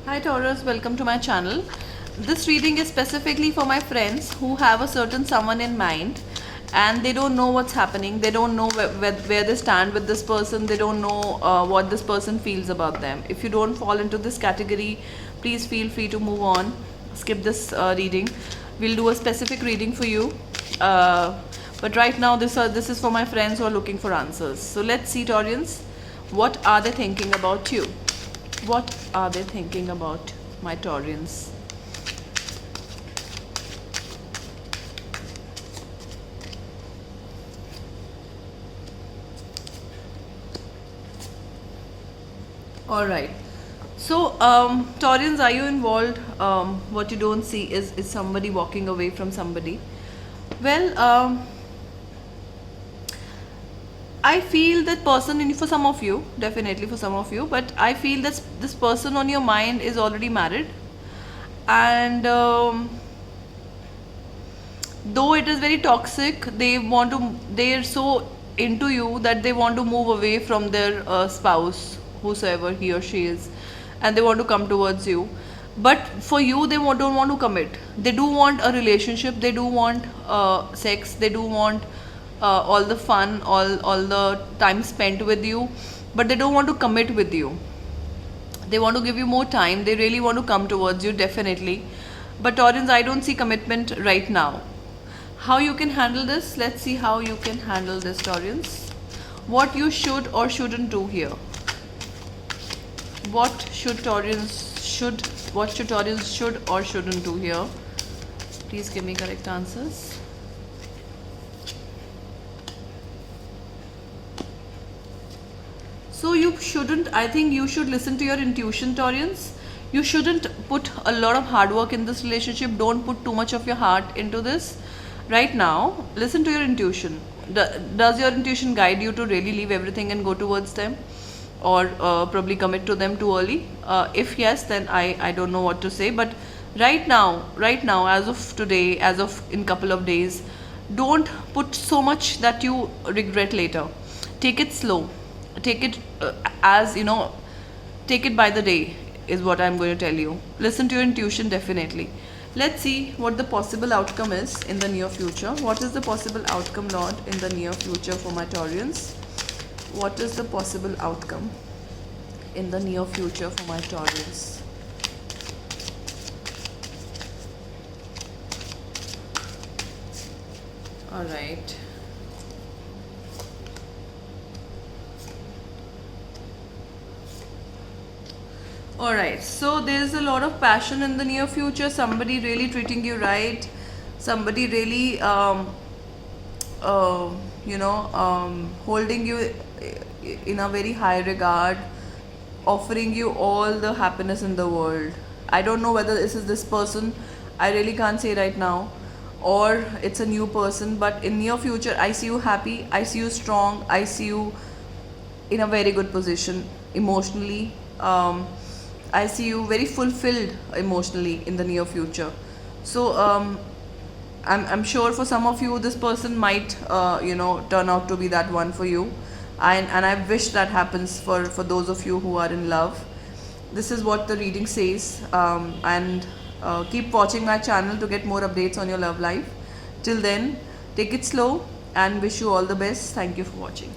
Hi Taurus, welcome to my channel. This reading is specifically for my friends who have a certain someone in mind and they don't know what's happening. They don't know where they stand with this person. They don't know what this person feels about them. If you don't fall into this category, please feel free to move on. Skip this reading. We'll do a specific reading for you. But right now this is for my friends who are looking for answers. So let's see, Taurians, what are they thinking about you? What are they thinking about my Taurians? Alright. So, Taurians, are you involved? What you don't see is somebody walking away from somebody. Well, I feel that person for some of you, definitely for some of you, but I feel that this person on your mind is already married, and though it is very toxic, they're so into you that they want to move away from their spouse, whosoever he or she is, and they want to come towards you. But for you, they don't want to commit. They do want a relationship. They do want sex. They do want all the fun, all the time spent with you, but they don't want to commit with you. They want to give you more time. They really want to come towards you, definitely. But Taurians, I don't see commitment right now. How you can handle this? Let's see how you can handle this, Taurians. What you should or shouldn't do here. What should Taurians should or shouldn't do here? Please give me correct answers. So you shouldn't, I think you should listen to your intuition, Taurians. You shouldn't put a lot of hard work in this relationship. Don't put too much of your heart into this. Right now, listen to your intuition. Does your intuition guide you to really leave everything and go towards them? Or probably commit to them too early? If yes, then I don't know what to say. But right now, as of today, as of in couple of days, don't put so much that you regret later. Take it slow. Take it take it by the day is what I'm going to tell you. Listen to your intuition, definitely. Let's see what the possible outcome is in the near future. What is the possible outcome, Lord, in the near future for my Taurians? What is the possible outcome in the near future for my Taurians? All right. Alright, so there's a lot of passion in the near future. Somebody really treating you right. Somebody really, holding you in a very high regard, offering you all the happiness in the world. I don't know whether this is this person. I really can't say right now. Or it's a new person. But in near future, I see you happy. I see you strong. I see you in a very good position emotionally. I see you very fulfilled emotionally in the near future. So I'm sure for some of you this person might turn out to be that one for you, and I wish that happens for those of you who are in love. This is what the reading says, and keep watching my channel to get more updates on your love life. Till then, take it slow and wish you all the best. Thank you for watching.